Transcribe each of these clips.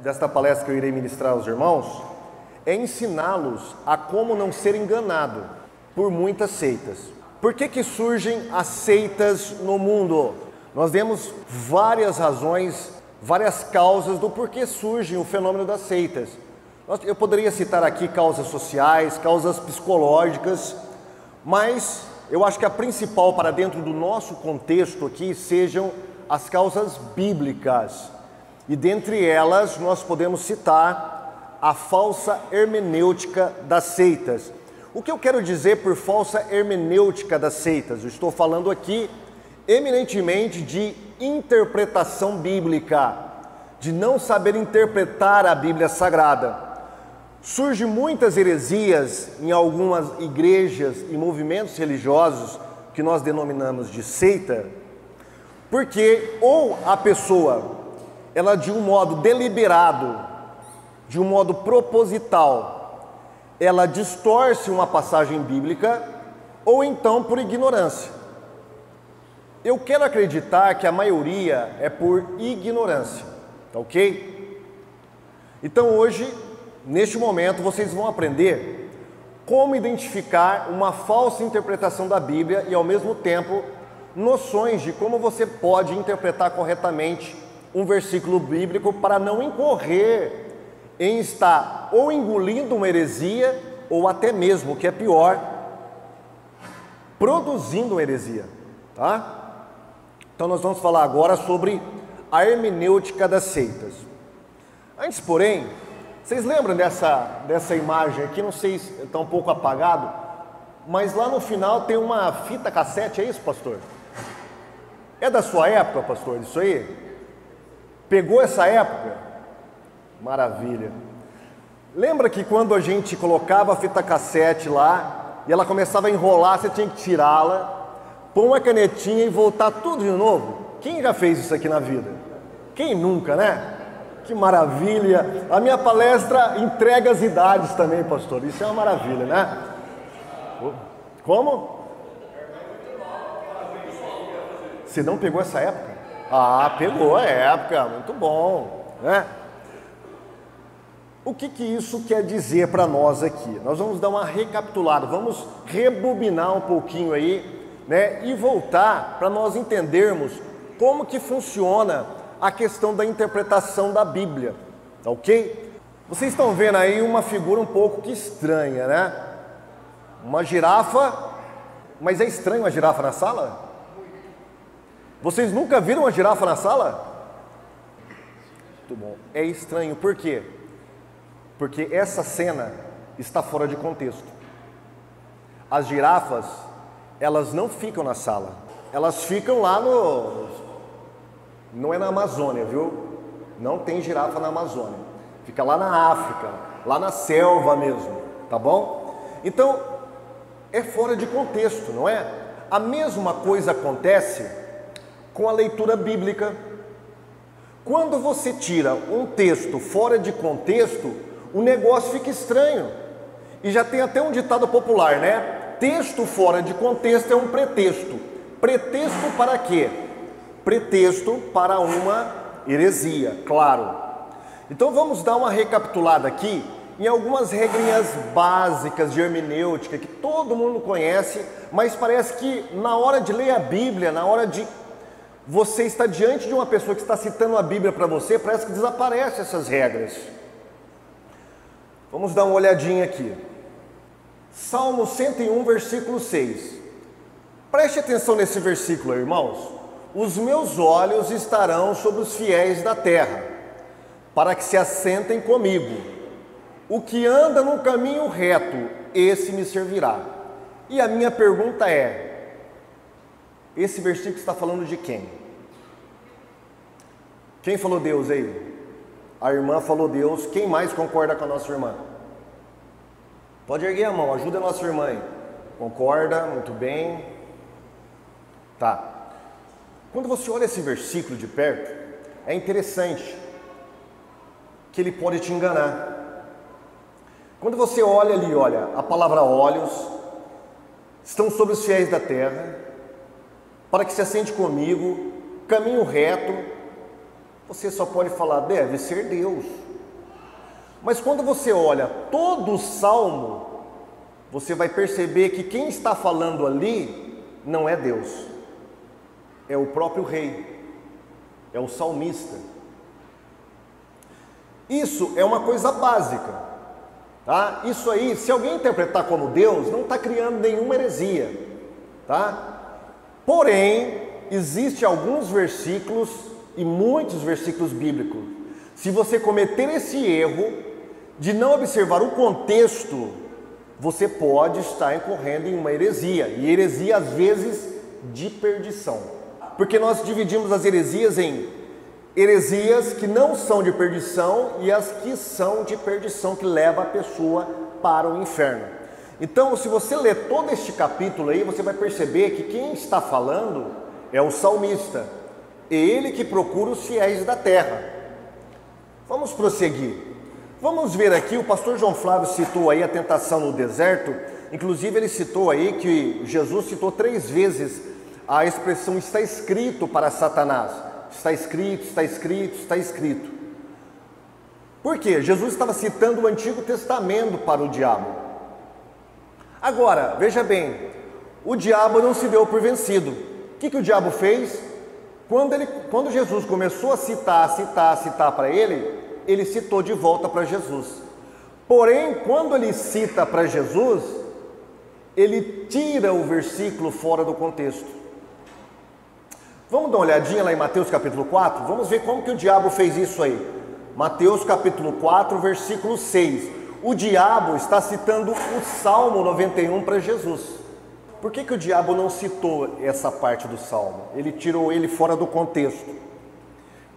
desta palestra que eu irei ministrar aos irmãos é ensiná-los a como não ser enganado por muitas seitas. Por que surgem as seitas no mundo? Nós vemos várias razões, várias causas do porquê surge o fenômeno das seitas. Eu poderia citar aqui causas sociais, causas psicológicas, mas eu acho que a principal para dentro do nosso contexto aqui sejam as causas bíblicas. E dentre elas nós podemos citar a falsa hermenêutica das seitas. O que eu quero dizer por falsa hermenêutica das seitas? Eu estou falando aqui eminentemente de interpretação bíblica, de não saber interpretar a Bíblia Sagrada. Surgem muitas heresias em algumas igrejas e movimentos religiosos que nós denominamos de seita, porque ou a pessoa, ela de um modo deliberado, de um modo proposital, ela distorce uma passagem bíblica, ou então por ignorância. Eu quero acreditar que a maioria é por ignorância, tá ok? Então hoje, neste momento, vocês vão aprender como identificar uma falsa interpretação da Bíblia e, ao mesmo tempo, noções de como você pode interpretar corretamente um versículo bíblico para não incorrer em estar ou engolindo uma heresia ou até mesmo, o que é pior, produzindo uma heresia, tá? Então nós vamos falar agora sobre a hermenêutica das seitas. Antes, porém, vocês lembram dessa imagem aqui? Não sei se está um pouco apagado, mas lá no final tem uma fita cassete, é isso, pastor? É da sua época, pastor, isso aí? Pegou essa época? Maravilha. Lembra que quando a gente colocava a fita cassete lá e ela começava a enrolar, você tinha que tirá-la, pôr uma canetinha e voltar tudo de novo? Quem já fez isso aqui na vida? Quem nunca, né? Que maravilha! A minha palestra entrega as idades também, pastor. Isso é uma maravilha, né? Como? Você não pegou essa época? Ah, pegou a época, muito bom, né? O que isso quer dizer para nós aqui? Nós vamos dar uma recapitulada, vamos rebobinar um pouquinho aí, né? E voltar para nós entendermos como que funciona a questão da interpretação da Bíblia, tá ok? Vocês estão vendo aí uma figura um pouco que estranha, né? Uma girafa, mas é estranho uma girafa na sala? Vocês nunca viram uma girafa na sala? Muito bom. É estranho, por quê? Porque essa cena está fora de contexto. As girafas, elas não ficam na sala, elas ficam lá não é na Amazônia, viu? Não tem girafa na Amazônia. Fica lá na África, lá na selva mesmo, tá bom? Então, é fora de contexto, não é? A mesma coisa acontece com a leitura bíblica. Quando você tira um texto fora de contexto, o negócio fica estranho. E já tem até um ditado popular, né? Texto fora de contexto é um pretexto. Pretexto para quê? Pretexto para uma heresia, claro. Então vamos dar uma recapitulada aqui em algumas regrinhas básicas de hermenêutica que todo mundo conhece, mas parece que na hora de ler a Bíblia, na hora de você estar diante de uma pessoa que está citando a Bíblia para você, parece que desaparecem essas regras. Vamos dar uma olhadinha aqui. Salmo 101, versículo 6. Preste atenção nesse versículo, irmãos. Os meus olhos estarão sobre os fiéis da terra, para que se assentem comigo. O que anda no caminho reto, esse me servirá. E a minha pergunta é, esse versículo está falando de quem? Quem falou Deus aí? A irmã falou Deus. Quem mais concorda com a nossa irmã? Pode erguer a mão, ajuda a nossa irmã aí. Concorda? Muito bem. Tá. Quando você olha esse versículo de perto, é interessante que ele pode te enganar. Quando você olha ali, olha, a palavra olhos, estão sobre os fiéis da terra, para que se assente comigo, caminho reto, você só pode falar, deve ser Deus. Mas quando você olha todo o salmo, você vai perceber que quem está falando ali não é Deus, é o próprio rei, é o salmista. Isso é uma coisa básica, tá? Isso aí, se alguém interpretar como Deus, não está criando nenhuma heresia, tá? Porém, existem alguns versículos e muitos versículos bíblicos. Se você cometer esse erro de não observar o contexto, você pode estar incorrendo em uma heresia, e heresia às vezes de perdição, porque nós dividimos as heresias em heresias que não são de perdição e as que são de perdição, que leva a pessoa para o inferno. Então, se você ler todo este capítulo aí, você vai perceber que quem está falando é o salmista, é ele que procura os fiéis da terra. Vamos prosseguir. Vamos ver aqui, o pastor João Flávio citou aí a tentação no deserto. Inclusive ele citou aí que Jesus citou 3 vezes a expressão está escrito para Satanás. Está escrito, está escrito, está escrito. Por quê? Jesus estava citando o Antigo Testamento para o diabo. Agora, veja bem, o diabo não se deu por vencido. O que o diabo fez? Quando Jesus começou a citar para ele citou de volta para Jesus. Porém, quando ele cita para Jesus, ele tira o versículo fora do contexto. Vamos dar uma olhadinha lá em Mateus capítulo 4? Vamos ver como que o diabo fez isso aí. Mateus capítulo 4, versículo 6. O diabo está citando o Salmo 91 para Jesus. Por que o diabo não citou essa parte do Salmo? Ele tirou ele fora do contexto.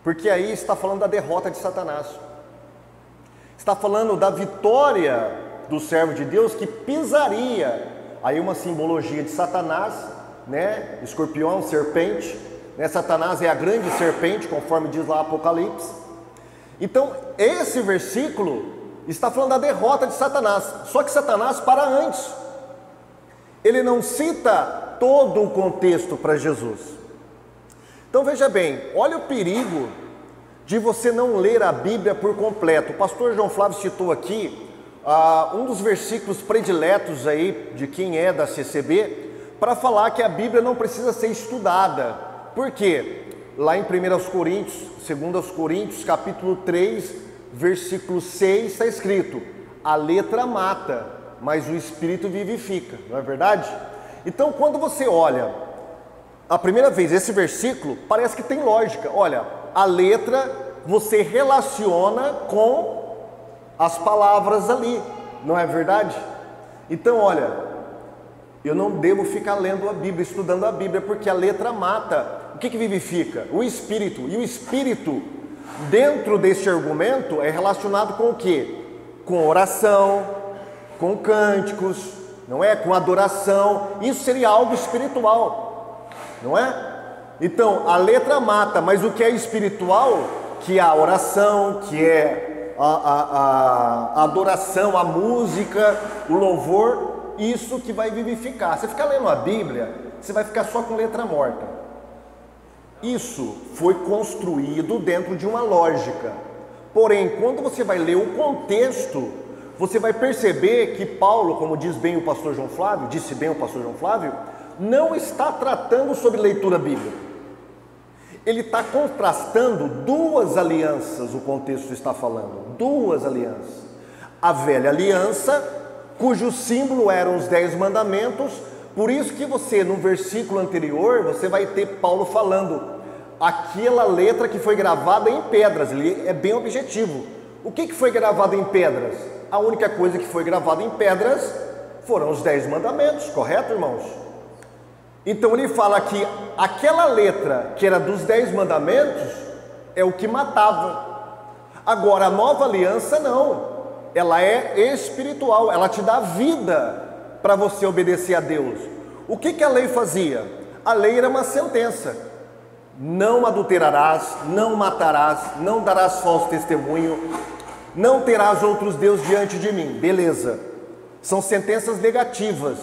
Porque aí está falando da derrota de Satanás. Está falando da vitória do servo de Deus que pisaria. Aí uma simbologia de Satanás, né? Escorpião, serpente. Né? Satanás é a grande serpente, conforme diz lá Apocalipse. Então, esse versículo está falando da derrota de Satanás. Só que Satanás para antes. Ele não cita todo o contexto para Jesus. Então veja bem, olha o perigo de você não ler a Bíblia por completo. O pastor João Flávio citou aqui um dos versículos prediletos aí de quem é da CCB, para falar que a Bíblia não precisa ser estudada. Por quê? Lá em 1 Coríntios, 2 Coríntios, capítulo 3, versículo 6, está escrito: a letra mata, mas o Espírito vivifica. Não é verdade? Então, quando você olha a primeira vez esse versículo, parece que tem lógica. Olha, a letra você relaciona com as palavras ali, não é verdade? Então, olha, eu não devo ficar lendo a Bíblia, estudando a Bíblia, porque a letra mata. O que vivifica? O Espírito. E o Espírito, dentro deste argumento, é relacionado com o quê? Com oração, com cânticos, não é? Com adoração. Isso seria algo espiritual, não é? Então, a letra mata, mas o que é espiritual, que é a oração, que é a adoração, a música, o louvor, isso que vai vivificar. Você ficar lendo a Bíblia, você vai ficar só com letra morta. Isso foi construído dentro de uma lógica. Porém, quando você vai ler o contexto, você vai perceber que Paulo, como disse bem o pastor João Flávio, não está tratando sobre leitura bíblica. Ele está contrastando 2 alianças, o contexto está falando, 2 alianças. A velha aliança, cujo símbolo eram os 10 mandamentos, por isso que você, no versículo anterior, você vai ter Paulo falando, aquela letra que foi gravada em pedras, ele é bem objetivo. O que foi gravado em pedras? A única coisa que foi gravada em pedras foram os 10 mandamentos, correto, irmãos? Então ele fala que aquela letra que era dos 10 mandamentos é o que matava. Agora a nova aliança não, ela é espiritual, ela te dá vida para você obedecer a Deus. O que a lei fazia? A lei era uma sentença: não adulterarás, não matarás, não darás falso testemunho, não terás outros deuses diante de mim. Beleza, são sentenças negativas,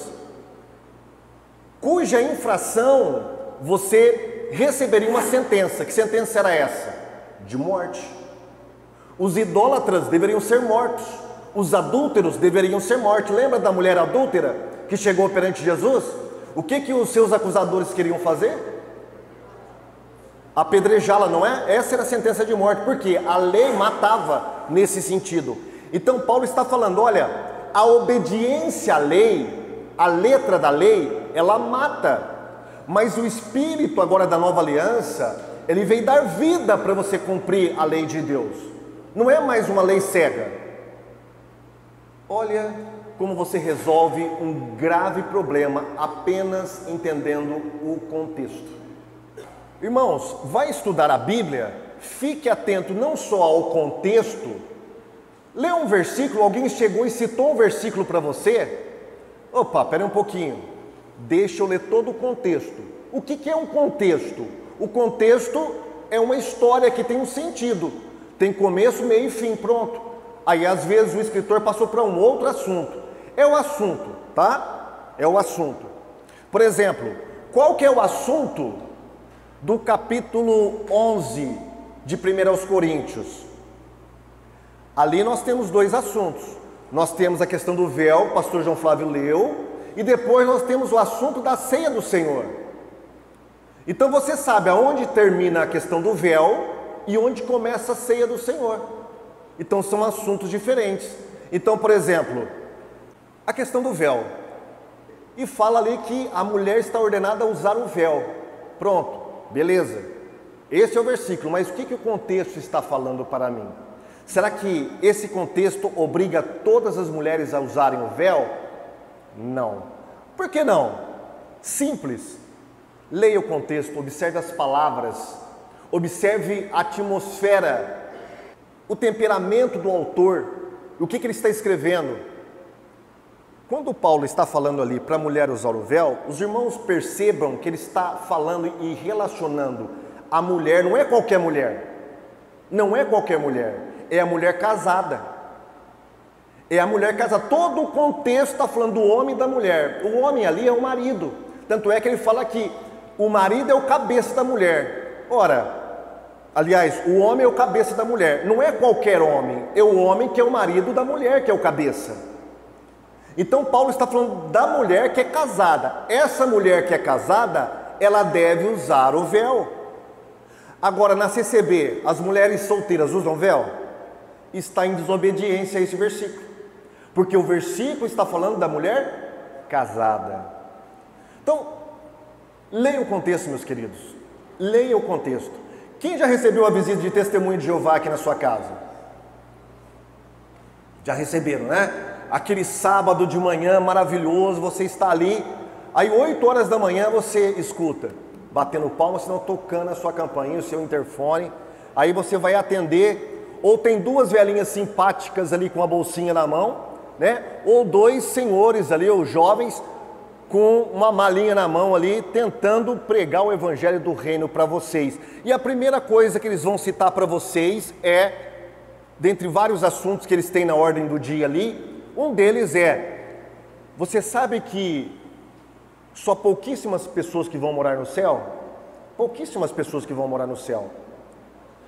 cuja infração você receberia uma sentença. Que sentença era essa? De morte. Os idólatras deveriam ser mortos. Os adúlteros deveriam ser mortos. Lembra da mulher adúltera que chegou perante Jesus? O que os seus acusadores queriam fazer? Apedrejá-la, não é? Essa era a sentença de morte, porque a lei matava nesse sentido. Então Paulo está falando, olha, a obediência à lei, a letra da lei, ela mata. Mas o Espírito agora da nova aliança, ele veio dar vida para você cumprir a lei de Deus. Não é mais uma lei cega. Olha como você resolve um grave problema apenas entendendo o contexto. Irmãos, vai estudar a Bíblia, fique atento não só ao contexto. Lê um versículo, alguém chegou e citou um versículo para você. Opa, espera um pouquinho, deixa eu ler todo o contexto. O que é um contexto? O contexto é uma história que tem um sentido, tem começo, meio e fim, pronto. Aí às vezes o escritor passou para um outro assunto. É o assunto, tá? É o assunto. Por exemplo, qual que é o assunto do capítulo 11 de 1 Coríntios? Ali nós temos dois assuntos. Nós temos a questão do véu, o pastor João Flávio leu, e depois nós temos o assunto da ceia do Senhor. Então você sabe aonde termina a questão do véu e onde começa a ceia do Senhor. Então são assuntos diferentes. Então, por exemplo, a questão do véu. E fala ali que a mulher está ordenada a usar o véu. Pronto, beleza. Esse é o versículo, mas o que o contexto está falando para mim? Será que esse contexto obriga todas as mulheres a usarem o véu? Não. Por que não? Simples. Leia o contexto, observe as palavras, observe a atmosfera, o temperamento do autor, o que ele está escrevendo. Quando Paulo está falando ali para a mulher usar o véu, os irmãos percebam que ele está falando e relacionando a mulher, não é qualquer mulher, não é qualquer mulher, é a mulher casada. É a mulher casada. Todo o contexto está falando do homem e da mulher. O homem ali é o marido. Tanto é que ele fala que o marido é o cabeça da mulher. Ora, aliás, o homem é o cabeça da mulher. Não é qualquer homem, é o homem que é o marido da mulher, que é o cabeça. Então Paulo está falando da mulher que é casada. Essa mulher que é casada, ela deve usar o véu. Agora, na CCB, as mulheres solteiras usam véu? Está em desobediência a esse versículo. Porque o versículo está falando da mulher casada. Então, leia o contexto, meus queridos. Leia o contexto. Quem já recebeu a visita de testemunho de Jeová aqui na sua casa? Já receberam, né? Aquele sábado de manhã maravilhoso, você está ali, aí 8 horas da manhã você escuta, batendo palmas, senão tocando a sua campainha, o seu interfone, aí você vai atender, ou tem duas velhinhas simpáticas ali com a bolsinha na mão, né? Ou dois senhores ali, ou jovens, com uma malinha na mão ali, tentando pregar o evangelho do reino para vocês. E a primeira coisa que eles vão citar para vocês é, dentre vários assuntos que eles têm na ordem do dia ali, um deles é, você sabe que só pouquíssimas pessoas que vão morar no céu? Pouquíssimas pessoas que vão morar no céu.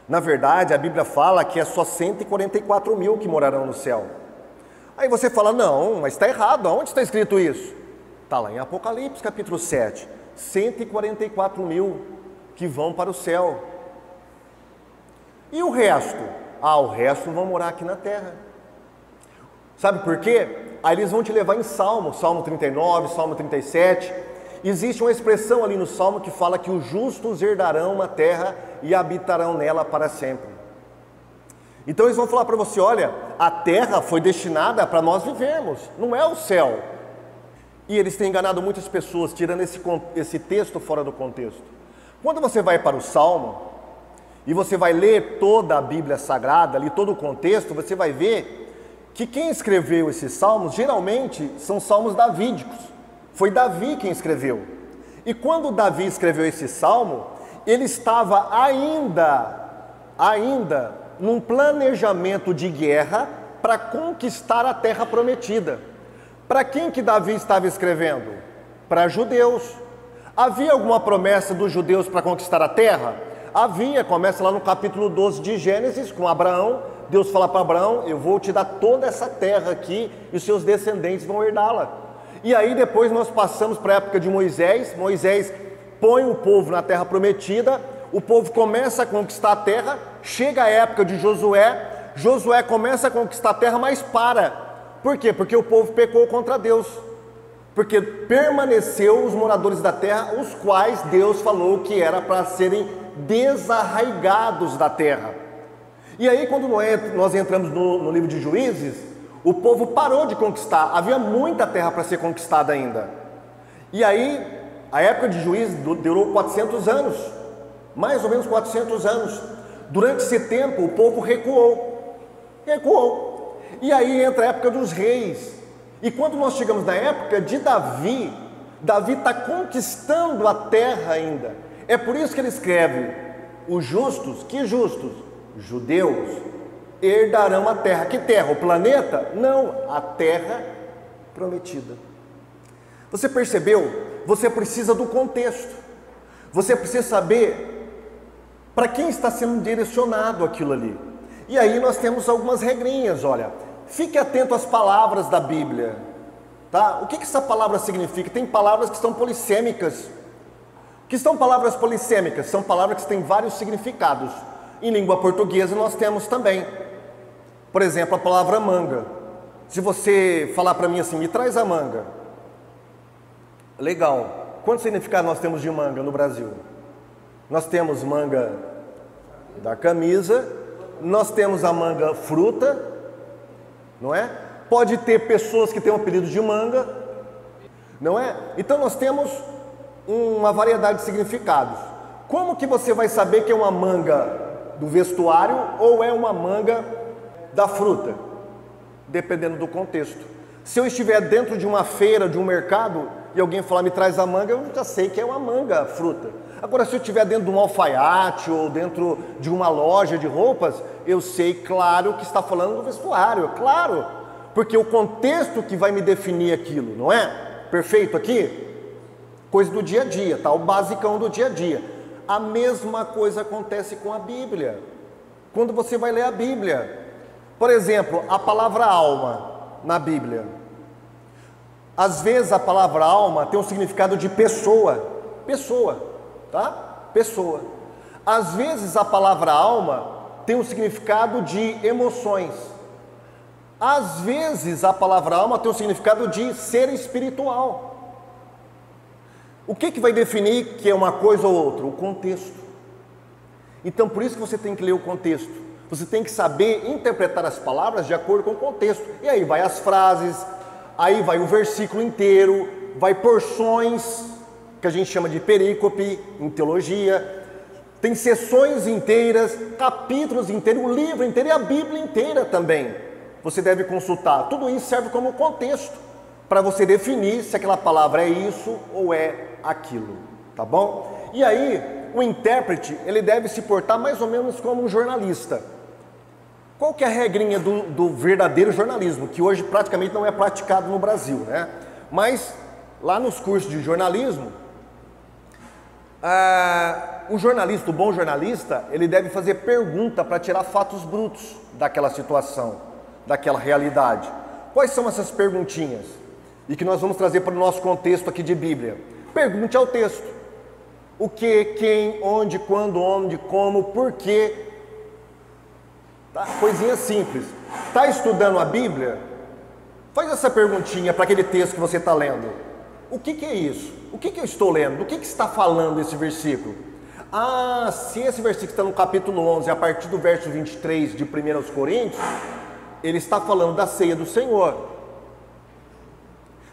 Na verdade, a Bíblia fala que é só 144 mil que morarão no céu. Aí você fala, não, mas está errado, aonde está escrito isso? Está lá em Apocalipse capítulo 7, 144 mil que vão para o céu. E o resto? O resto vão morar aqui na terra. Sabe por quê? Aí eles vão te levar em Salmo 39, Salmo 37. Existe uma expressão ali no Salmo que fala que os justos herdarão uma terra e habitarão nela para sempre. Então eles vão falar para você, olha, a terra foi destinada para nós vivermos, não é o céu. E eles têm enganado muitas pessoas, tirando esse texto fora do contexto. Quando você vai para o Salmo, e você vai ler toda a Bíblia Sagrada, ali todo o contexto, você vai ver que quem escreveu esses salmos, geralmente, são salmos davídicos. Foi Davi quem escreveu. E quando Davi escreveu esse salmo, ele estava ainda num planejamento de guerra para conquistar a terra prometida. Para quem que Davi estava escrevendo? Para judeus. Havia alguma promessa dos judeus para conquistar a terra? Havia, começa lá no capítulo 12 de Gênesis, com Abraão, Deus fala para Abraão, eu vou te dar toda essa terra aqui e os seus descendentes vão herdá-la. E aí depois nós passamos para a época de Moisés. Moisés põe o povo na terra prometida, o povo começa a conquistar a terra, chega a época de Josué, Josué começa a conquistar a terra, mas para. Por quê? Porque o povo pecou contra Deus. Porque permaneceu os moradores da terra, os quais Deus falou que era para serem desarraigados da terra. E aí quando nós entramos no livro de Juízes, o povo parou de conquistar, havia muita terra para ser conquistada ainda. E aí, a época de Juízes durou 400 anos, mais ou menos 400 anos. Durante esse tempo o povo recuou. E aí entra a época dos reis. E quando nós chegamos na época de Davi, Davi está conquistando a terra ainda. É por isso que ele escreve, os justos, que justos? Judeus, herdarão a terra. Que terra? O planeta? Não, a terra prometida. Você percebeu? Você precisa do contexto. Você precisa saber para quem está sendo direcionado aquilo ali. E aí nós temos algumas regrinhas, olha. Fique atento às palavras da Bíblia, tá? O que essa palavra significa? Tem palavras que são polissêmicas. O que são palavras polissêmicas? São palavras que têm vários significados. Em língua portuguesa nós temos também. Por exemplo, a palavra manga. Se você falar para mim assim, me traz a manga. Legal. Quantos significados nós temos de manga no Brasil? Nós temos manga da camisa, nós temos a manga fruta, não é? Pode ter pessoas que têm um apelido de manga, não é? Então nós temos uma variedade de significados. Como que você vai saber que é uma manga do vestuário ou é uma manga da fruta? Dependendo do contexto. Se eu estiver dentro de uma feira, de um mercado, e alguém falar me traz a manga, eu já sei que é uma manga fruta. Agora, se eu estiver dentro de um alfaiate ou dentro de uma loja de roupas, eu sei, claro, que está falando do vestuário, claro, porque o contexto que vai me definir aquilo, não é? Perfeito aqui? Coisa do dia a dia, tá? O basicão do dia a dia. A mesma coisa acontece com a Bíblia. Quando você vai ler a Bíblia, por exemplo, a palavra alma na Bíblia. Às vezes a palavra alma tem um significado de pessoa, tá? Pessoa. Às vezes a palavra alma tem um significado de emoções. Às vezes a palavra alma tem um significado de ser espiritual. O que vai definir que é uma coisa ou outra? O contexto. Então por isso que você tem que ler o contexto. Você tem que saber interpretar as palavras de acordo com o contexto. E aí vai as frases, aí vai o versículo inteiro, vai porções, que a gente chama de perícope em teologia. Tem sessões inteiras, capítulos inteiros, o livro inteiro e a Bíblia inteira também. Você deve consultar. Tudo isso serve como contexto, para você definir se aquela palavra é isso ou é aquilo, tá bom? E aí, o intérprete, ele deve se portar mais ou menos como um jornalista. Qual que é a regrinha do verdadeiro jornalismo, que hoje praticamente não é praticado no Brasil, né? Mas, lá nos cursos de jornalismo, o jornalista, o bom jornalista, ele deve fazer pergunta para tirar fatos brutos daquela situação, daquela realidade. Quais são essas perguntinhas? E que nós vamos trazer para o nosso contexto aqui de Bíblia. Pergunte ao texto. O que, quem, onde, quando, onde, como, por quê. Tá? Coisinha simples. Está estudando a Bíblia? Faz essa perguntinha para aquele texto que você está lendo. O que é isso? O que eu estou lendo? Do que está falando esse versículo? Ah, se esse versículo está no capítulo 11, a partir do verso 23 de 1 Coríntios, ele está falando da ceia do Senhor.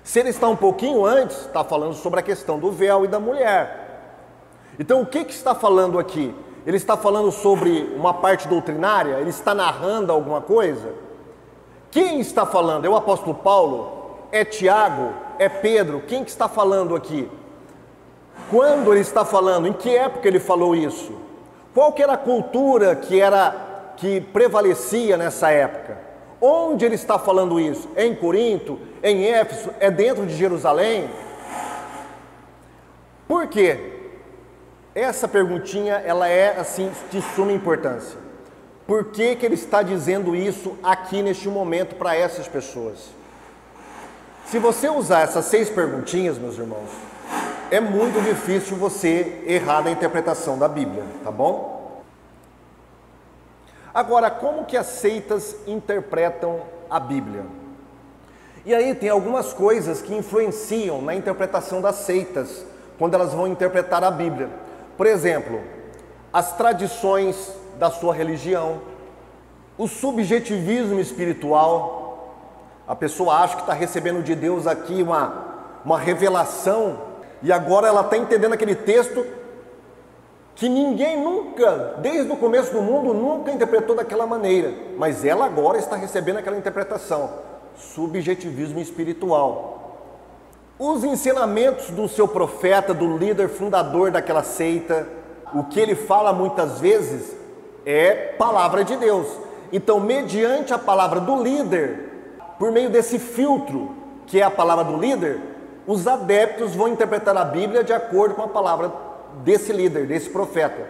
Se ele está um pouquinho antes, está falando sobre a questão do véu e da mulher. Então o que está falando aqui? Ele está falando sobre uma parte doutrinária? Ele está narrando alguma coisa? Quem está falando? É o apóstolo Paulo? É Tiago? É Pedro? Quem que está falando aqui? Quando ele está falando? Em que época ele falou isso? Qual que era a cultura que prevalecia nessa época? Onde ele está falando isso? É em Corinto? É em Éfeso? É dentro de Jerusalém? Por quê? Essa perguntinha, ela é assim de suma importância. Por que que ele está dizendo isso aqui neste momento para essas pessoas? Se você usar essas 6 perguntinhas, meus irmãos, é muito difícil você errar na interpretação da Bíblia, tá bom? Agora, como que as seitas interpretam a Bíblia? E aí tem algumas coisas que influenciam na interpretação das seitas, quando elas vão interpretar a Bíblia. Por exemplo, as tradições da sua religião, o subjetivismo espiritual. A pessoa acha que está recebendo de Deus aqui uma revelação, e agora ela está entendendo aquele texto que ninguém nunca, desde o começo do mundo, nunca interpretou daquela maneira, mas ela agora está recebendo aquela interpretação. Subjetivismo espiritual. Os ensinamentos do seu profeta, do líder fundador daquela seita, o que ele fala muitas vezes é palavra de Deus. Então, mediante a palavra do líder, por meio desse filtro, que é a palavra do líder, os adeptos vão interpretar a Bíblia de acordo com a palavra desse líder, desse profeta.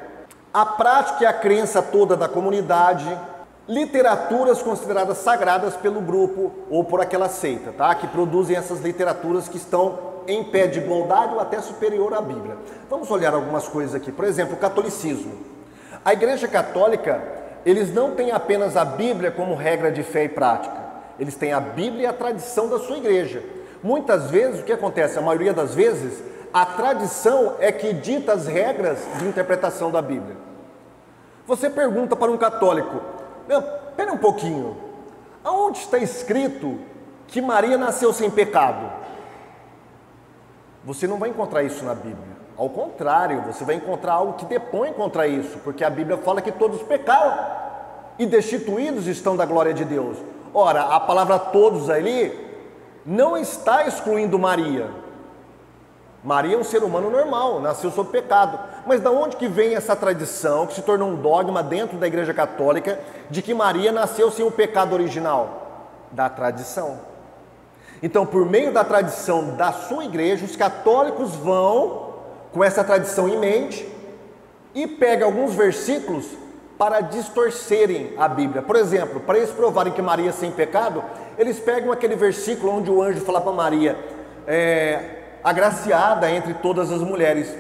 A prática e a crença toda da comunidade, literaturas consideradas sagradas pelo grupo ou por aquela seita, tá? Que produzem essas literaturas que estão em pé de igualdade ou até superior à Bíblia. Vamos olhar algumas coisas aqui. Por exemplo, o catolicismo. A Igreja Católica, eles não têm apenas a Bíblia como regra de fé e prática. Eles têm a Bíblia e a tradição da sua igreja. Muitas vezes, o que acontece? A maioria das vezes, a tradição é que dita as regras de interpretação da Bíblia. Você pergunta para um católico, espera um pouquinho, aonde está escrito que Maria nasceu sem pecado? Você não vai encontrar isso na Bíblia. Ao contrário, você vai encontrar algo que depõe contra isso, porque a Bíblia fala que todos pecaram e destituídos estão da glória de Deus. Ora, a palavra todos ali não está excluindo Maria. Maria é um ser humano normal, nasceu sob pecado. Mas de onde que vem essa tradição, que se tornou um dogma dentro da Igreja Católica, de que Maria nasceu sem o pecado original? Da tradição. Então, por meio da tradição da sua igreja, os católicos vão, com essa tradição em mente, e pegam alguns versículos para distorcerem a Bíblia. Por exemplo, para eles provarem que Maria é sem pecado, eles pegam aquele versículo onde o anjo fala para Maria, agraciada entre todas as mulheres.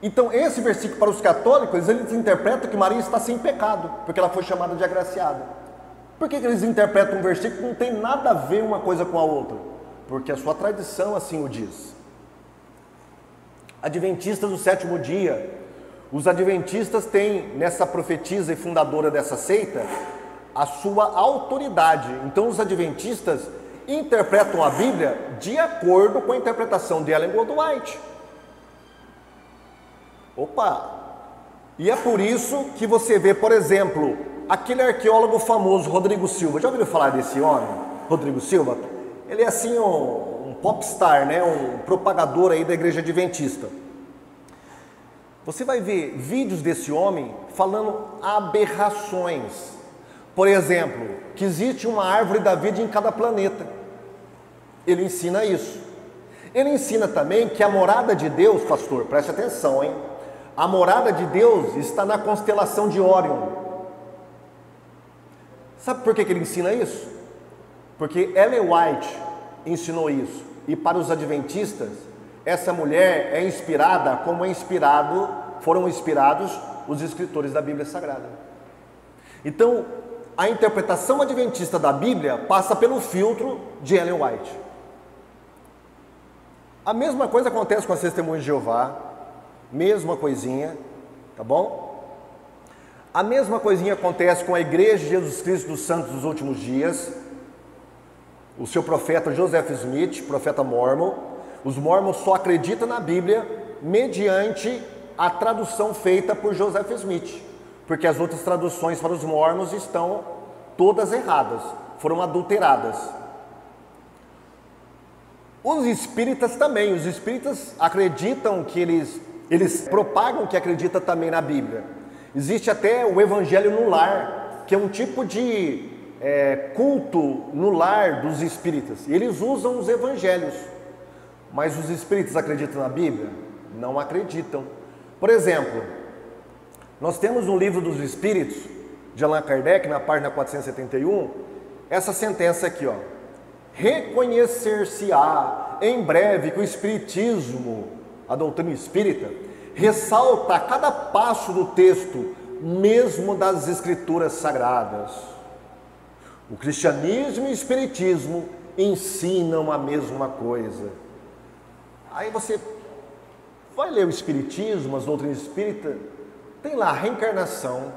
Então, esse versículo para os católicos, eles interpretam que Maria está sem pecado, porque ela foi chamada de agraciada. Por que eles interpretam um versículo que não tem nada a ver uma coisa com a outra? Porque a sua tradição assim o diz. Adventistas do sétimo dia. Os adventistas têm, nessa profetisa e fundadora dessa seita, a sua autoridade. Então, os adventistas interpretam a Bíblia de acordo com a interpretação de Ellen White. Opa! E é por isso que você vê, por exemplo, aquele arqueólogo famoso, Rodrigo Silva. Já ouviram falar desse homem? Rodrigo Silva? Ele é assim um popstar, né? Um propagador aí da igreja adventista. Você vai ver vídeos desse homem falando aberrações. Por exemplo, que existe uma árvore da vida em cada planeta. Ele ensina isso. Ele ensina também que a morada de Deus, pastor, preste atenção, hein? A morada de Deus está na constelação de Órion. Sabe por que ele ensina isso? Porque Ellen White ensinou isso. E para os adventistas, essa mulher é inspirada como foram inspirados os escritores da Bíblia Sagrada. Então, a interpretação adventista da Bíblia passa pelo filtro de Ellen White. A mesma coisa acontece com as Testemunhas de Jeová, mesma coisinha, tá bom? A mesma coisinha acontece com a Igreja de Jesus Cristo dos Santos dos Últimos Dias, o seu profeta Joseph Smith, profeta Mormon. Os Mormons só acreditam na Bíblia mediante a tradução feita por Joseph Smith, porque as outras traduções para os Mormons estão todas erradas, foram adulteradas. Os espíritas também, os espíritas acreditam que eles propagam que acreditam também na Bíblia. Existe até o evangelho no lar, que é um tipo de culto no lar dos espíritas. E eles usam os evangelhos. Mas os espíritas acreditam na Bíblia? Não acreditam. Por exemplo, nós temos no livro dos Espíritos de Allan Kardec, na página 471, essa sentença aqui, ó. Reconhecer-se-á em breve que o Espiritismo, a doutrina espírita, ressalta a cada passo do texto, mesmo das Escrituras Sagradas. O cristianismo e o espiritismo ensinam a mesma coisa. Aí você vai ler o espiritismo, as doutrinas espíritas, tem lá reencarnação,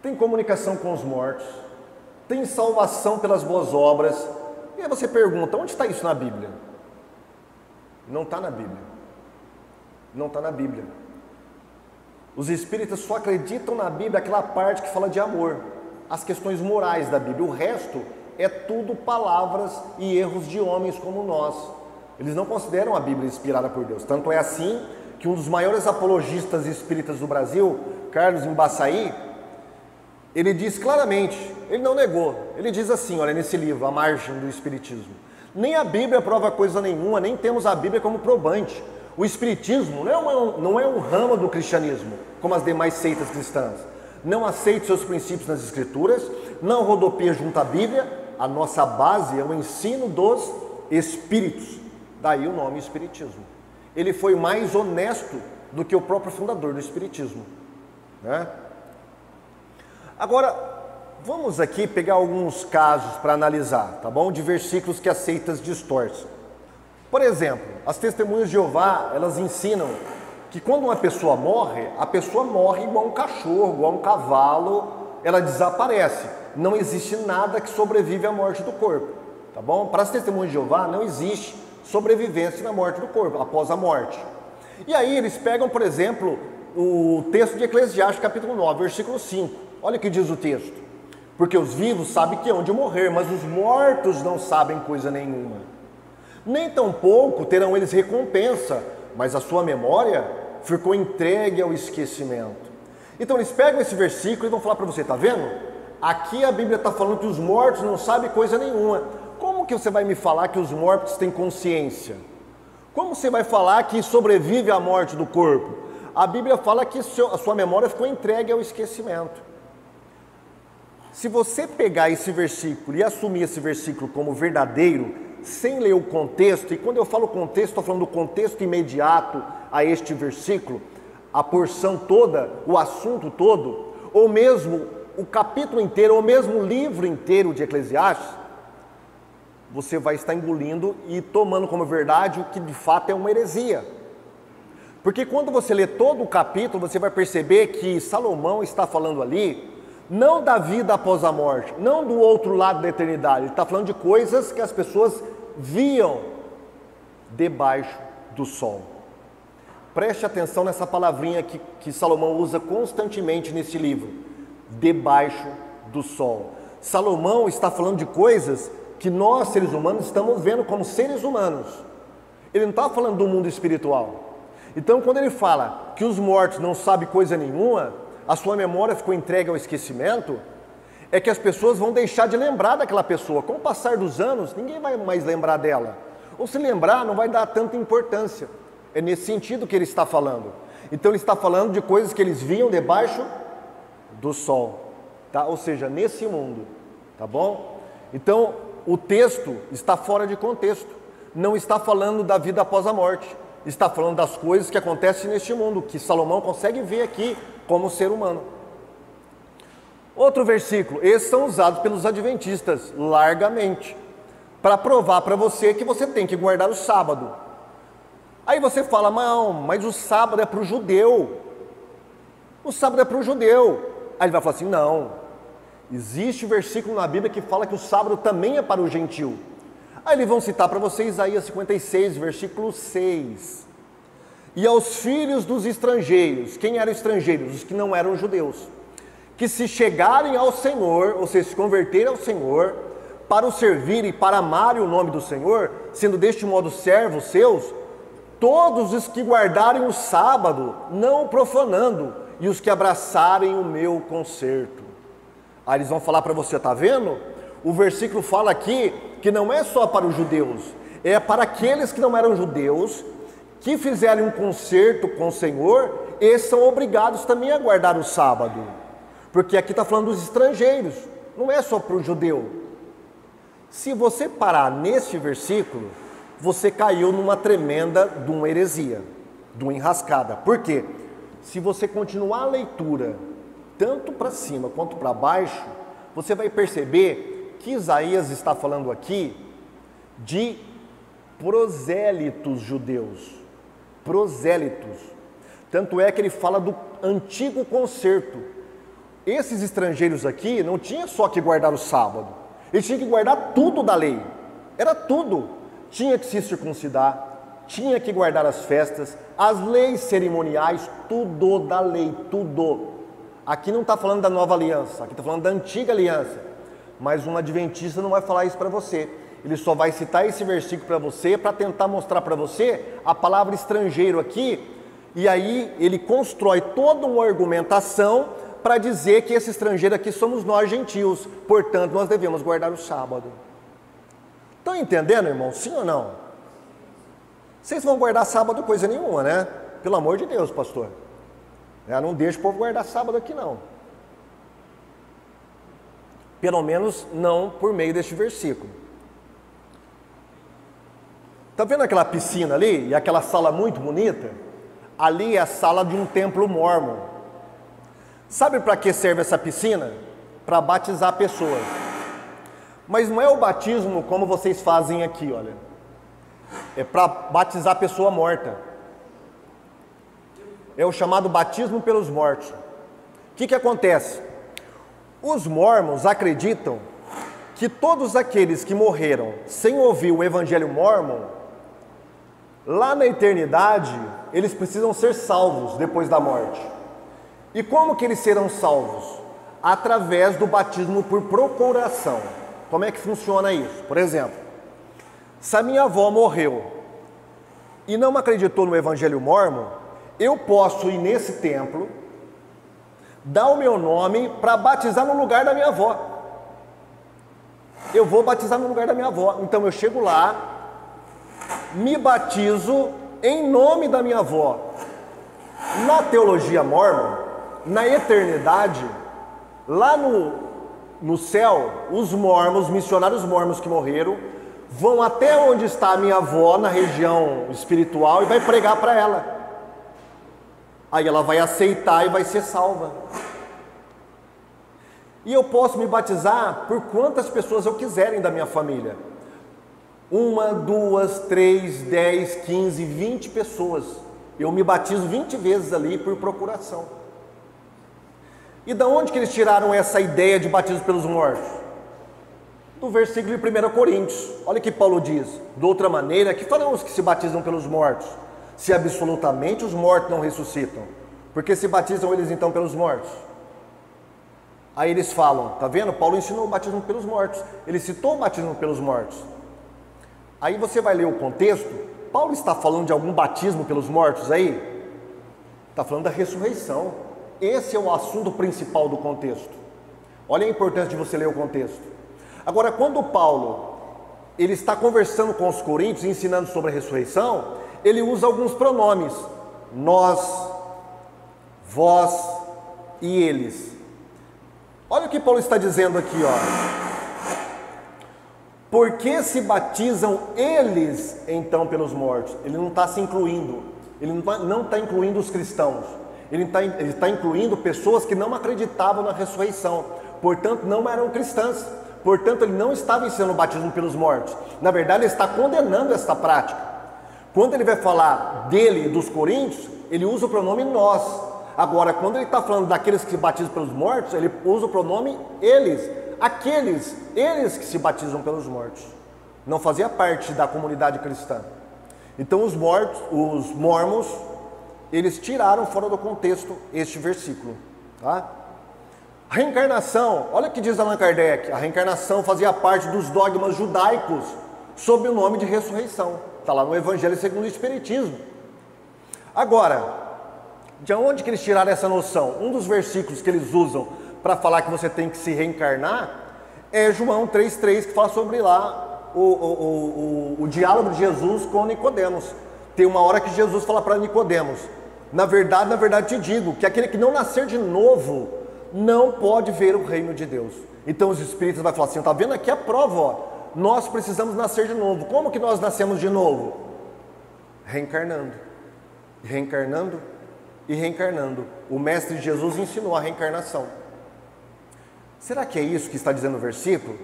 tem comunicação com os mortos, tem salvação pelas boas obras. E aí você pergunta, onde está isso na Bíblia? Não está na Bíblia. Não está na Bíblia. Os espíritas só acreditam na Bíblia aquela parte que fala de amor, as questões morais da Bíblia. O resto é tudo palavras e erros de homens como nós. Eles não consideram a Bíblia inspirada por Deus. Tanto é assim que um dos maiores apologistas espíritas do Brasil, Carlos Embaçaí, ele diz claramente, ele não negou, ele diz assim, olha, nesse livro, A Margem do Espiritismo, nem a Bíblia prova coisa nenhuma, nem temos a Bíblia como probante. O Espiritismo não é um ramo do cristianismo, como as demais seitas cristãs. Não aceite seus princípios nas Escrituras, não rodopeia junto à Bíblia. A nossa base é o ensino dos Espíritos, daí o nome Espiritismo. Ele foi mais honesto do que o próprio fundador do Espiritismo, né? Agora, vamos aqui pegar alguns casos para analisar, tá bom? De versículos que as seitas distorcem. Por exemplo, as testemunhas de Jeová, elas ensinam que quando uma pessoa morre igual um cachorro, igual um cavalo, ela desaparece. Não existe nada que sobrevive à morte do corpo, tá bom? Para as testemunhas de Jeová não existe sobrevivência na morte do corpo, após a morte. E aí eles pegam, por exemplo, o texto de Eclesiastes, capítulo 9, versículo 5. Olha o que diz o texto. Porque os vivos sabem que hão de morrer, mas os mortos não sabem coisa nenhuma. Nem tampouco terão eles recompensa, mas a sua memória ficou entregue ao esquecimento. Então eles pegam esse versículo e vão falar para você, tá vendo? Aqui a Bíblia está falando que os mortos não sabem coisa nenhuma. Como que você vai me falar que os mortos têm consciência? Como você vai falar que sobrevive à morte do corpo? A Bíblia fala que a sua memória ficou entregue ao esquecimento. Se você pegar esse versículo e assumir esse versículo como verdadeiro, sem ler o contexto, e quando eu falo contexto, estou falando do contexto imediato a este versículo, a porção toda, o assunto todo, ou mesmo o capítulo inteiro, ou mesmo o livro inteiro de Eclesiastes, você vai estar engolindo e tomando como verdade o que de fato é uma heresia. Porque quando você lê todo o capítulo, você vai perceber que Salomão está falando ali, não da vida após a morte, não do outro lado da eternidade. Ele está falando de coisas que as pessoas viam debaixo do sol. Preste atenção nessa palavrinha que Salomão usa constantemente nesse livro. Debaixo do sol. Salomão está falando de coisas que nós, seres humanos, estamos vendo como seres humanos. Ele não está falando do mundo espiritual. Então, quando ele fala que os mortos não sabem coisa nenhuma, a sua memória ficou entregue ao esquecimento, é que as pessoas vão deixar de lembrar daquela pessoa. Com o passar dos anos, ninguém vai mais lembrar dela. Ou se lembrar, não vai dar tanta importância. É nesse sentido que ele está falando. Então ele está falando de coisas que eles viam debaixo do sol, tá? Ou seja, nesse mundo, tá bom? Então o texto está fora de contexto. Não está falando da vida após a morte. Está falando das coisas que acontecem neste mundo, que Salomão consegue ver aqui como ser humano. Outro versículo, esses são usados pelos adventistas largamente, para provar para você que você tem que guardar o sábado. Aí você fala, não, mas o sábado é para o judeu. O sábado é para o judeu. Aí ele vai falar assim, não, existe versículo na Bíblia que fala que o sábado também é para o gentil. Aí eles vão citar para você Isaías 56, versículo 6. E aos filhos dos estrangeiros, quem eram estrangeiros? Os que não eram judeus, que se chegarem ao Senhor, ou seja, se converterem ao Senhor, para o servir e para amarem o nome do Senhor, sendo deste modo servos seus, todos os que guardarem o sábado, não o profanando, e os que abraçarem o meu concerto. Aí eles vão falar para você, tá vendo? O versículo fala aqui que não é só para os judeus, é para aqueles que não eram judeus, que fizerem um concerto com o Senhor, eles são obrigados também a guardar o sábado. Porque aqui está falando dos estrangeiros, não é só para o judeu. Se você parar neste versículo, você caiu numa tremenda de uma heresia, de uma enrascada. Por quê? Se você continuar a leitura, tanto para cima quanto para baixo, você vai perceber que Isaías está falando aqui de prosélitos judeus. Prosélitos. Tanto é que ele fala do antigo concerto. Esses estrangeiros aqui não tinham só que guardar o sábado, eles tinham que guardar tudo da lei, era tudo. Tinha que se circuncidar, tinha que guardar as festas, as leis cerimoniais, tudo da lei, tudo. Aqui não está falando da nova aliança, aqui está falando da antiga aliança. Mas um adventista não vai falar isso para você. Ele só vai citar esse versículo para você, para tentar mostrar para você a palavra estrangeiro aqui. E aí ele constrói toda uma argumentação para dizer que esse estrangeiro aqui somos nós gentios. Portanto, nós devemos guardar o sábado. Estão entendendo, irmão? Sim ou não? Vocês vão guardar sábado coisa nenhuma, né? Pelo amor de Deus, pastor. Não deixa o povo guardar sábado aqui, não. Pelo menos não por meio deste versículo. Está vendo aquela piscina ali e aquela sala muito bonita? Ali é a sala de um templo mórmon. Sabe para que serve essa piscina? Para batizar pessoas. Mas não é o batismo como vocês fazem aqui, olha. É para batizar pessoa morta. É o chamado batismo pelos mortos. O que acontece? Os mórmons acreditam que todos aqueles que morreram sem ouvir o evangelho mórmon, lá na eternidade, eles precisam ser salvos depois da morte. E como que eles serão salvos? Através do batismo por procuração. Como é que funciona isso? Por exemplo, se a minha avó morreu e não acreditou no evangelho mórmon, eu posso ir nesse templo, dar o meu nome para batizar no lugar da minha avó. Eu vou batizar no lugar da minha avó. Então eu chego lá, me batizo em nome da minha avó. Na teologia mórmon, na eternidade, lá no céu, os mórmons, missionários mórmons que morreram, vão até onde está a minha avó, na região espiritual, e vai pregar para ela. Aí ela vai aceitar e vai ser salva. E eu posso me batizar por quantas pessoas eu quiserem da minha família. 1, 2, 3, 10, 15, 20 pessoas. Eu me batizo 20 vezes ali por procuração. E da onde que eles tiraram essa ideia de batismo pelos mortos? Do versículo de 1 Coríntios. Olha o que Paulo diz. De outra maneira, que falamos que se batizam pelos mortos? Se absolutamente os mortos não ressuscitam. Por que se batizam eles então pelos mortos? Aí eles falam, tá vendo? Paulo ensinou o batismo pelos mortos. Ele citou o batismo pelos mortos. Aí você vai ler o contexto. Paulo está falando de algum batismo pelos mortos aí? Está falando da ressurreição. Esse é o assunto principal do contexto. Olha a importância de você ler o contexto. Agora, quando Paulo ele está conversando com os coríntios, ensinando sobre a ressurreição, ele usa alguns pronomes. Nós, vós e eles. Olha o que Paulo está dizendo aqui, ó. Por que se batizam eles, então, pelos mortos? Ele não está se incluindo. Ele não está incluindo os cristãos. Ele está incluindo pessoas que não acreditavam na ressurreição. Portanto, não eram cristãs. Portanto, ele não estava ensinando o batismo pelos mortos. Na verdade, ele está condenando essa prática. Quando ele vai falar dele e dos coríntios, ele usa o pronome nós. Agora, quando ele está falando daqueles que se batizam pelos mortos, ele usa o pronome eles. Aqueles, eles que se batizam pelos mortos. Não fazia parte da comunidade cristã. Então os mórmons, eles tiraram fora do contexto este versículo. Tá? A reencarnação, olha o que diz Allan Kardec. A reencarnação fazia parte dos dogmas judaicos sob o nome de ressurreição. Está lá no Evangelho segundo o Espiritismo. Agora, de onde que eles tiraram essa noção? Um dos versículos que eles usam para falar que você tem que se reencarnar é João 3,3, que fala sobre lá o diálogo de Jesus com Nicodemos. Tem uma hora que Jesus fala para Nicodemos: na verdade te digo que aquele que não nascer de novo não pode ver o reino de Deus. Então os espíritos vão falar assim, está vendo aqui a prova, ó, nós precisamos nascer de novo. Como que nós nascemos de novo? Reencarnando, reencarnando e reencarnando. O Mestre Jesus ensinou a reencarnação. Será que é isso que está dizendo o versículo?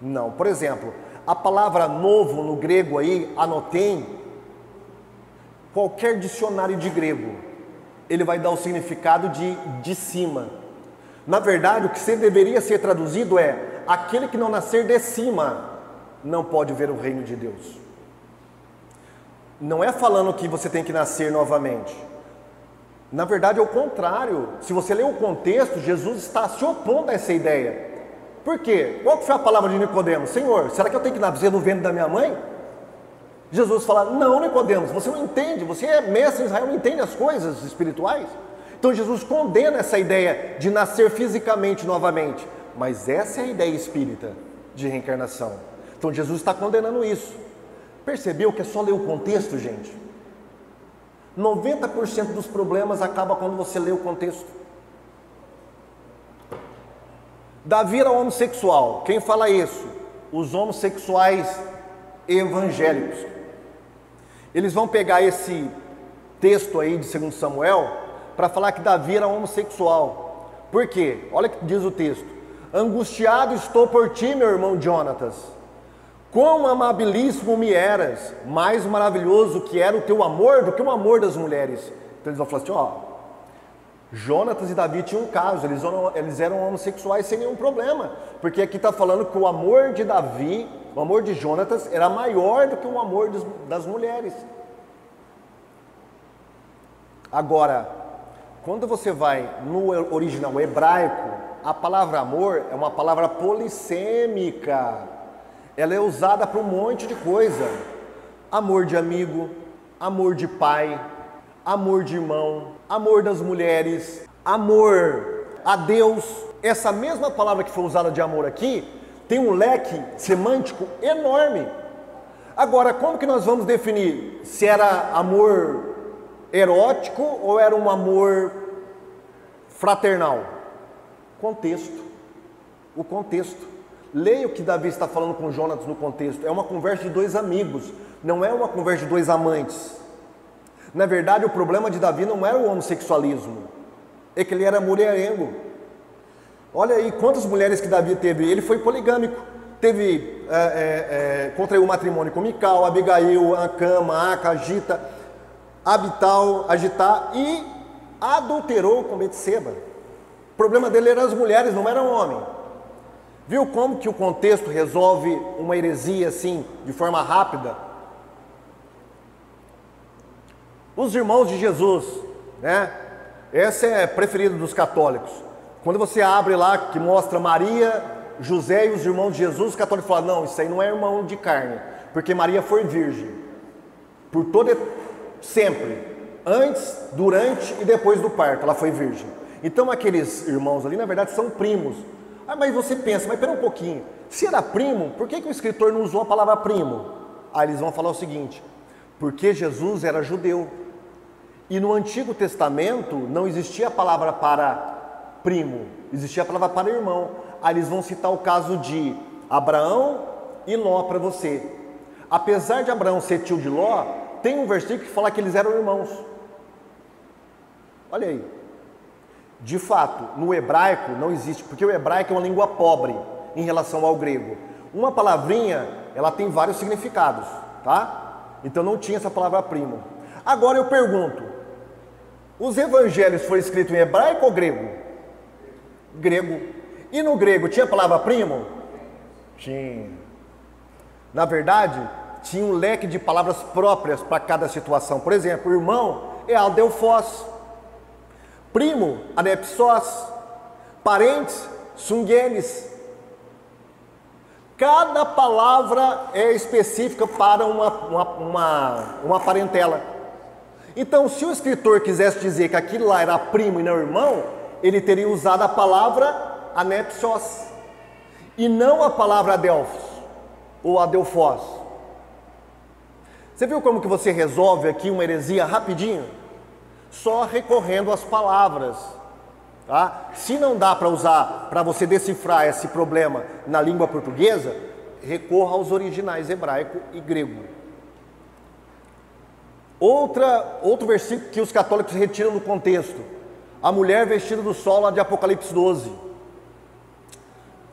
Não. Por exemplo, a palavra novo no grego aí, anotem, qualquer dicionário de grego, ele vai dar o significado de cima. Na verdade, o que deveria ser traduzido é: aquele que não nascer de cima não pode ver o reino de Deus. Não é falando que você tem que nascer novamente. Na verdade é o contrário. Se você ler o contexto, Jesus está se opondo a essa ideia. Por quê? Qual que foi a palavra de Nicodemos? Senhor, será que eu tenho que nascer no ventre da minha mãe? Jesus fala: não, Nicodemos, você não entende, você é mestre em Israel, não entende as coisas espirituais. Então Jesus condena essa ideia de nascer fisicamente novamente. Mas essa é a ideia espírita de reencarnação. Então Jesus está condenando isso. Percebeu que é só ler o contexto, gente? 90% dos problemas acaba quando você lê o contexto. Davi era homossexual. Quem fala isso? Os homossexuais evangélicos. Eles vão pegar esse texto aí de 2 Samuel para falar que Davi era homossexual. Por quê? Olha o que diz o texto: angustiado estou por ti, meu irmão Jonatas. Quão amabilíssimo me eras, mais maravilhoso que era o teu amor do que o amor das mulheres. Então eles vão falar assim, ó, Jonatas e Davi tinham um caso, eles eram homossexuais sem nenhum problema, porque aqui está falando que o amor de Davi, o amor de Jonatas era maior do que o amor das mulheres. Agora, quando você vai no original hebraico, a palavra amor é uma palavra polissêmica. Ela é usada para um monte de coisa. Amor de amigo, amor de pai, amor de irmão, amor das mulheres, amor a Deus. Essa mesma palavra que foi usada de amor aqui, tem um leque semântico enorme. Agora, como que nós vamos definir se era amor erótico ou era um amor fraternal? Contexto. O contexto. Leia o que Davi está falando com Jonatas no contexto. É uma conversa de dois amigos, não é uma conversa de dois amantes. Na verdade, o problema de Davi não era o homossexualismo, é que ele era mulherengo. Olha aí quantas mulheres que Davi teve. Ele foi poligâmico. Teve, contraiu matrimônio com Mical, Abigail, Acã, Maaca, Agita, Abital, Agitá, e adulterou com Betseba. O problema dele eram as mulheres, não era o homem. Viu como que o contexto resolve uma heresia assim, de forma rápida? Os irmãos de Jesus, né? Essa é preferida dos católicos. Quando você abre lá, que mostra Maria, José e os irmãos de Jesus, os católicos falam: não, isso aí não é irmão de carne, porque Maria foi virgem, por todo, sempre, antes, durante e depois do parto, ela foi virgem. Então aqueles irmãos ali, na verdade, são primos. Ah, mas você pensa, mas pera um pouquinho, se era primo, por que o escritor não usou a palavra primo? Aí eles vão falar o seguinte: porque Jesus era judeu, e no Antigo Testamento não existia a palavra para primo, existia a palavra para irmão. Aí eles vão citar o caso de Abraão e Ló para você. Apesar de Abraão ser tio de Ló, tem um versículo que fala que eles eram irmãos. Olha aí. De fato, no hebraico não existe, porque o hebraico é uma língua pobre em relação ao grego. Uma palavrinha, ela tem vários significados, tá? Então não tinha essa palavra primo. Agora eu pergunto, os evangelhos foram escritos em hebraico ou grego? Grego. E no grego tinha a palavra primo? Tinha. Na verdade, tinha um leque de palavras próprias para cada situação. Por exemplo, irmão é adelphos. Primo, anepsós. Parentes, sunguenes. Cada palavra é específica para uma parentela. Então, se o escritor quisesse dizer que aquilo lá era primo e não irmão, ele teria usado a palavra anepsós e não a palavra adelphos ou adelphos. Você viu como que você resolve aqui uma heresia rapidinho? Só recorrendo às palavras, tá? Se não dá para usar, para você decifrar esse problema na língua portuguesa, recorra aos originais hebraico e grego. Outro versículo que os católicos retiram do contexto, a mulher vestida do sol, lá de Apocalipse 12.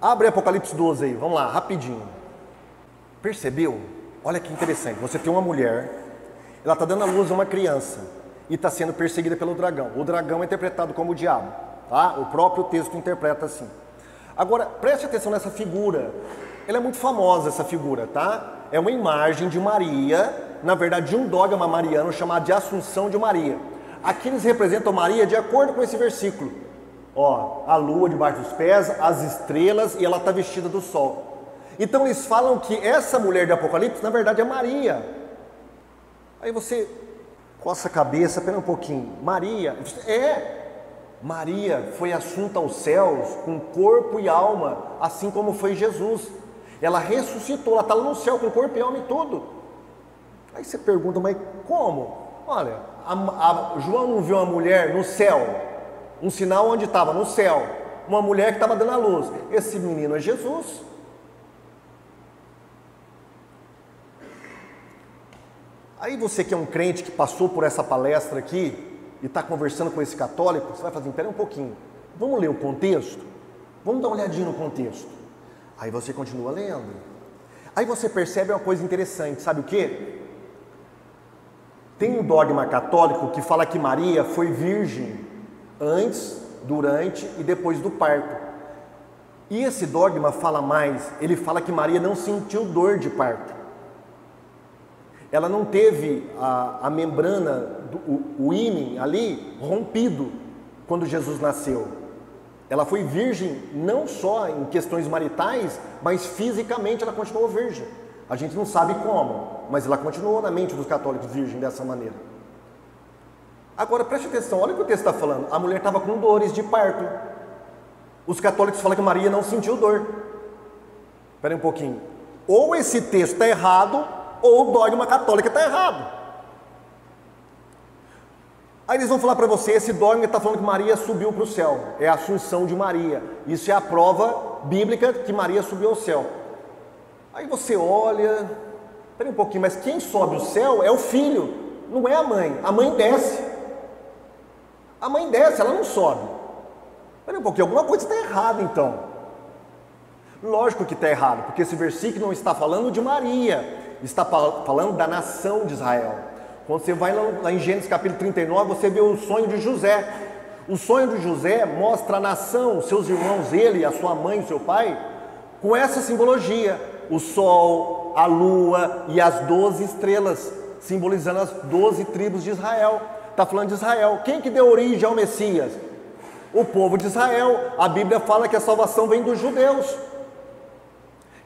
Abre Apocalipse 12 aí, vamos lá, rapidinho. Percebeu? Olha que interessante, você tem uma mulher, ela está dando à luz a uma criança e está sendo perseguida pelo dragão. O dragão é interpretado como o diabo, tá? O próprio texto interpreta assim. Agora, preste atenção nessa figura, ela é muito famosa essa figura, tá? É uma imagem de Maria, na verdade de um dogma mariano chamado de Assunção de Maria. Aqui eles representam Maria de acordo com esse versículo. Ó, a lua debaixo dos pés, as estrelas, e ela está vestida do sol. Então eles falam que essa mulher de Apocalipse, na verdade, é Maria. Aí você coça a cabeça, pera um pouquinho. Maria foi assunta aos céus com corpo e alma, assim como foi Jesus. Ela ressuscitou, ela está lá no céu com corpo e alma e tudo. Aí você pergunta, mas como? Olha, João não viu uma mulher no céu, um sinal onde estava? No céu, uma mulher que estava dando a luz. Esse menino é Jesus. Aí você que é um crente que passou por essa palestra aqui e está conversando com esse católico, você vai fazer, espera um pouquinho, vamos ler o contexto? Vamos dar uma olhadinha no contexto. Aí você continua lendo. Aí você percebe uma coisa interessante, sabe o quê? Tem um dogma católico que fala que Maria foi virgem antes, durante e depois do parto. E esse dogma fala mais, ele fala que Maria não sentiu dor de parto. Ela não teve a membrana, o ímen ali rompido quando Jesus nasceu. Ela foi virgem não só em questões maritais, mas fisicamente ela continuou virgem. A gente não sabe como, mas ela continuou na mente dos católicos virgem dessa maneira. Agora preste atenção, olha o que o texto está falando. A mulher estava com dores de parto. Os católicos falam que Maria não sentiu dor. Espera um pouquinho. Ou esse texto está errado, ou o dogma católico está errado. Aí eles vão falar para você, esse dogma está falando que Maria subiu para o céu. É a assunção de Maria. Isso é a prova bíblica que Maria subiu ao céu. Aí você olha, espera um pouquinho, mas quem sobe o céu é o filho, não é a mãe. A mãe desce. A mãe desce, ela não sobe. Espera um pouquinho, alguma coisa está errada então. Lógico que está errado, porque esse versículo não está falando de Maria, está falando da nação de Israel. Quando você vai lá em Gênesis capítulo 39, você vê o sonho de José. O sonho de José mostra a nação, seus irmãos, ele, a sua mãe, o seu pai, com essa simbologia. O sol, a lua e as 12 estrelas, simbolizando as 12 tribos de Israel. Está falando de Israel. Quem que deu origem ao Messias? O povo de Israel. A Bíblia fala que a salvação vem dos judeus.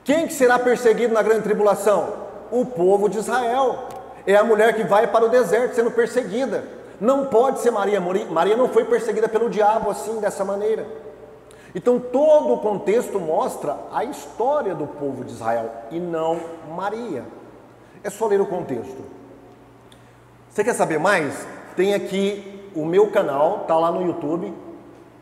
Quem que será perseguido na grande tribulação? O povo de Israel. É a mulher que vai para o deserto sendo perseguida. Não pode ser Maria. Maria não foi perseguida pelo diabo assim, dessa maneira. Então todo o contexto mostra a história do povo de Israel e não Maria. É só ler o contexto. Você quer saber mais? Tem aqui o meu canal, está lá no YouTube.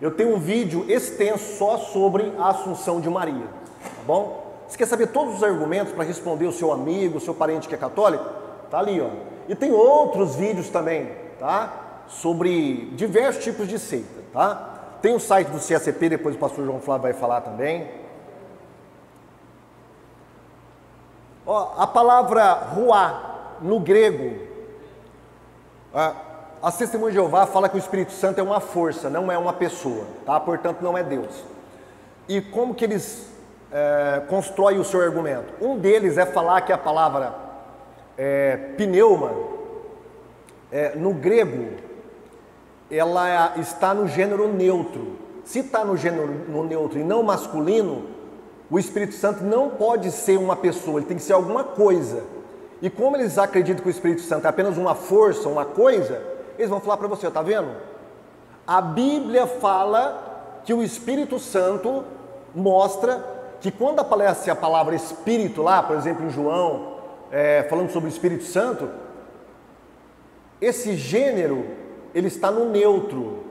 Eu tenho um vídeo extenso só sobre a Assunção de Maria, tá bom? Você quer saber todos os argumentos para responder o seu amigo, o seu parente que é católico? Tá ali, ó. E tem outros vídeos também, tá? Sobre diversos tipos de seita, tá? Tem o site do CACP, depois o pastor João Flávio vai falar também. Ó, a palavra ruá, no grego, a Testemunha de Jeová fala que o Espírito Santo é uma força, não é uma pessoa, tá? Portanto, não é Deus. E como que eles constroem o seu argumento? Um deles é falar que a palavra pneuma, no grego, ela está no gênero neutro. Se está no gênero neutro e não masculino, o Espírito Santo não pode ser uma pessoa, ele tem que ser alguma coisa. E como eles acreditam que o Espírito Santo é apenas uma força, uma coisa, eles vão falar para você, tá vendo? A Bíblia fala que o Espírito Santo mostra que quando aparece a palavra Espírito lá, por exemplo em João, falando sobre o Espírito Santo, esse gênero, ele está no neutro.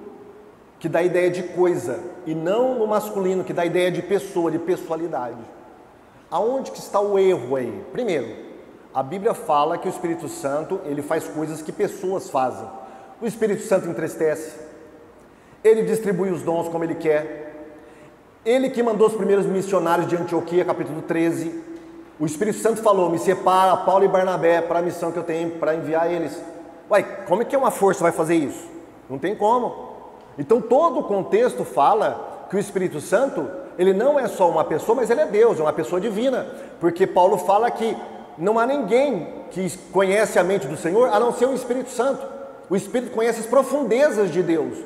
que dá ideia de coisa, e não no masculino, que dá ideia de pessoa, de pessoalidade. Aonde que está o erro aí? Primeiro, a Bíblia fala que o Espírito Santo, ele faz coisas que pessoas fazem. O Espírito Santo entristece, ele distribui os dons como ele quer, ele que mandou os primeiros missionários de Antioquia, capítulo 13, o Espírito Santo falou, me separa Paulo e Barnabé para a missão que eu tenho para enviar eles. Uai, como é que uma força vai fazer isso? Não tem como. Então todo o contexto fala que o Espírito Santo, ele não é só uma pessoa, mas ele é Deus, é uma pessoa divina. Porque Paulo fala que não há ninguém que conhece a mente do Senhor, a não ser o Espírito Santo. O Espírito conhece as profundezas de Deus.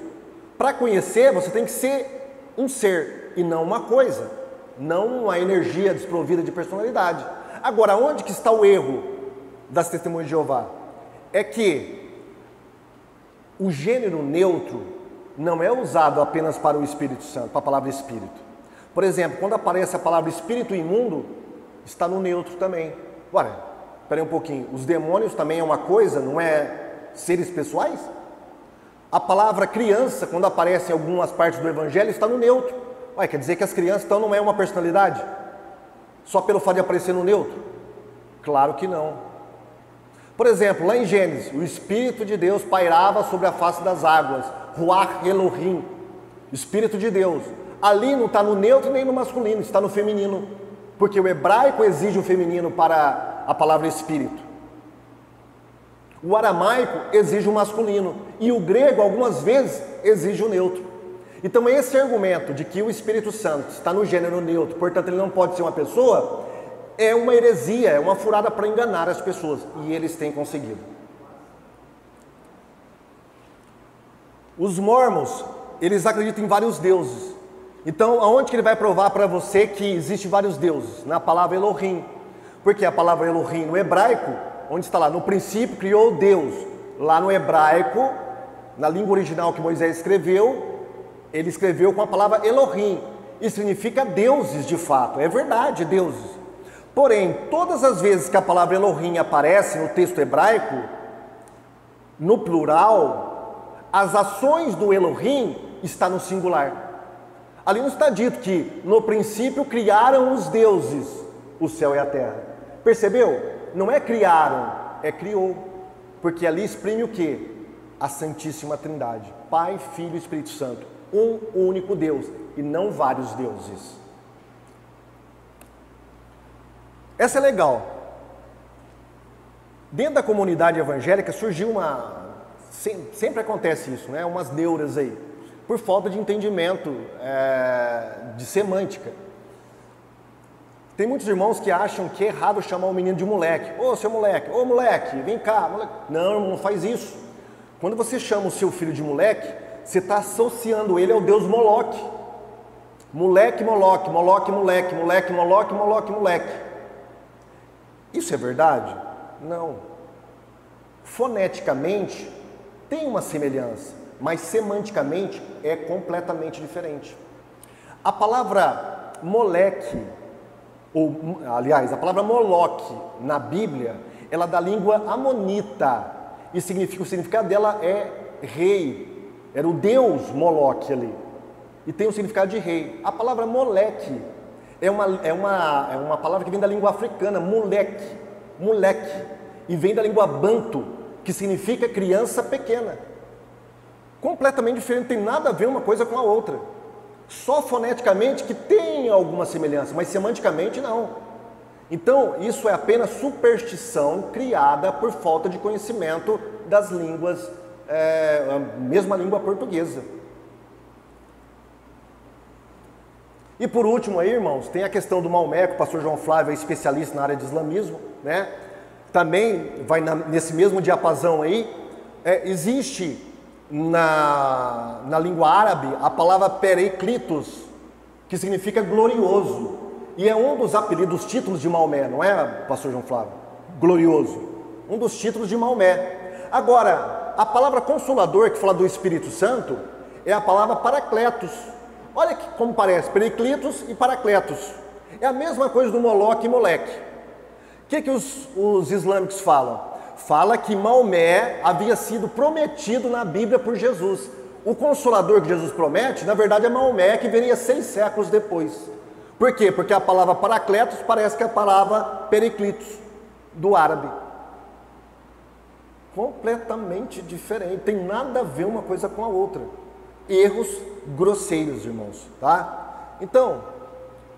Para conhecer, você tem que ser um ser e não uma coisa, não uma energia desprovida de personalidade. Agora, onde que está o erro das testemunhas de Jeová? É que o gênero neutro não é usado apenas para o Espírito Santo, para a palavra Espírito. Por exemplo, quando aparece a palavra Espírito imundo, está no neutro também. Ora, espera aí um pouquinho, os demônios também é uma coisa, não é seres pessoais? A palavra criança, quando aparece em algumas partes do Evangelho, está no neutro. Ué, quer dizer que as crianças então não é uma personalidade? Só pelo fato de aparecer no neutro? Claro que não. Por exemplo, lá em Gênesis, o Espírito de Deus pairava sobre a face das águas, Ruach Elohim, Espírito de Deus. Ali não está no neutro nem no masculino, está no feminino, porque o hebraico exige o feminino para a palavra Espírito. O aramaico exige o masculino, e o grego algumas vezes exige o neutro. Então esse argumento de que o Espírito Santo está no gênero neutro, portanto ele não pode ser uma pessoa, é uma heresia, é uma furada para enganar as pessoas, e eles têm conseguido. Os mormons, eles acreditam em vários deuses. Então, aonde que ele vai provar para você que existe vários deuses? Na palavra Elohim. Porque a palavra Elohim no hebraico, onde está lá? No princípio criou Deus. Lá no hebraico, na língua original que Moisés escreveu, ele escreveu com a palavra Elohim. E significa deuses de fato, é verdade, deuses. Porém, todas as vezes que a palavra Elohim aparece no texto hebraico, no plural, as ações do Elohim está no singular. Ali não está dito que no princípio criaram os deuses, o céu e a terra. Percebeu? Não é criaram, é criou. Porque ali exprime o quê? A Santíssima Trindade. Pai, Filho e Espírito Santo. Um único Deus e não vários deuses. Essa é legal. Dentro da comunidade evangélica surgiu uma... Sempre acontece isso, né? Umas neuras aí. Por falta de entendimento de semântica. Tem muitos irmãos que acham que é errado chamar o menino de moleque. Ô, seu moleque, ô moleque, vem cá. Moleque. Não, não faz isso. Quando você chama o seu filho de moleque, você está associando ele ao deus Moloque. Moleque, Moloque, Moloque, moleque, moleque, Moloque, Moloque, moleque. Isso é verdade? Não. Foneticamente, tem uma semelhança, mas semanticamente é completamente diferente. A palavra moleque, ou aliás, a palavra Moloque na Bíblia, ela é da língua amonita, e o significado dela é rei, era o deus Moloque ali, e tem o significado de rei. A palavra moleque é uma palavra que vem da língua africana, moleque, e vem da língua banto, que significa criança pequena. Completamente diferente, não tem nada a ver uma coisa com a outra. Só foneticamente que tem alguma semelhança, mas semanticamente não. Então, isso é apenas superstição criada por falta de conhecimento das línguas, a mesma língua portuguesa. E por último aí, irmãos, tem a questão do Maomé, que o pastor João Flávio é especialista na área de islamismo, né? Também vai nesse mesmo diapasão aí, existe na língua árabe a palavra Pereclitos, que significa glorioso, e é um dos apelidos, títulos de Maomé, não é, pastor João Flávio? Glorioso, um dos títulos de Maomé. Agora, a palavra consolador, que fala do Espírito Santo, é a palavra Paracletos. Olha como parece, Periclitos e Paracletos. É a mesma coisa do Moloque e Moleque. O que os islâmicos falam? Fala que Maomé havia sido prometido na Bíblia por Jesus. O Consolador que Jesus promete, na verdade é Maomé, que viria 6 séculos depois. Por quê? Porque a palavra Paracletos parece que é a palavra Periclitos, do árabe. Completamente diferente, tem nada a ver uma coisa com a outra. Erros grosseiros, irmãos, tá? Então,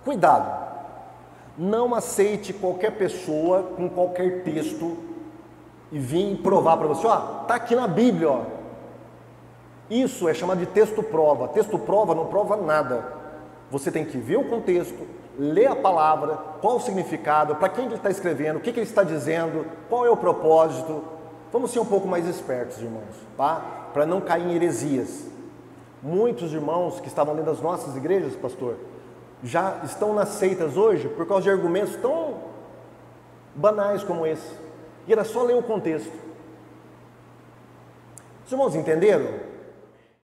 cuidado. Não aceite qualquer pessoa com qualquer texto e vir provar para você, ó, tá aqui na Bíblia, ó. Isso é chamado de texto prova. Texto prova não prova nada. Você tem que ver o contexto, ler a palavra, qual o significado, para quem ele está escrevendo, o que ele está dizendo, qual é o propósito. Vamos ser um pouco mais espertos, irmãos, tá? Para não cair em heresias. Muitos irmãos que estavam dentro das nossas igrejas, pastor, já estão nas seitas hoje por causa de argumentos tão banais como esse. E era só ler o contexto. Os irmãos entenderam?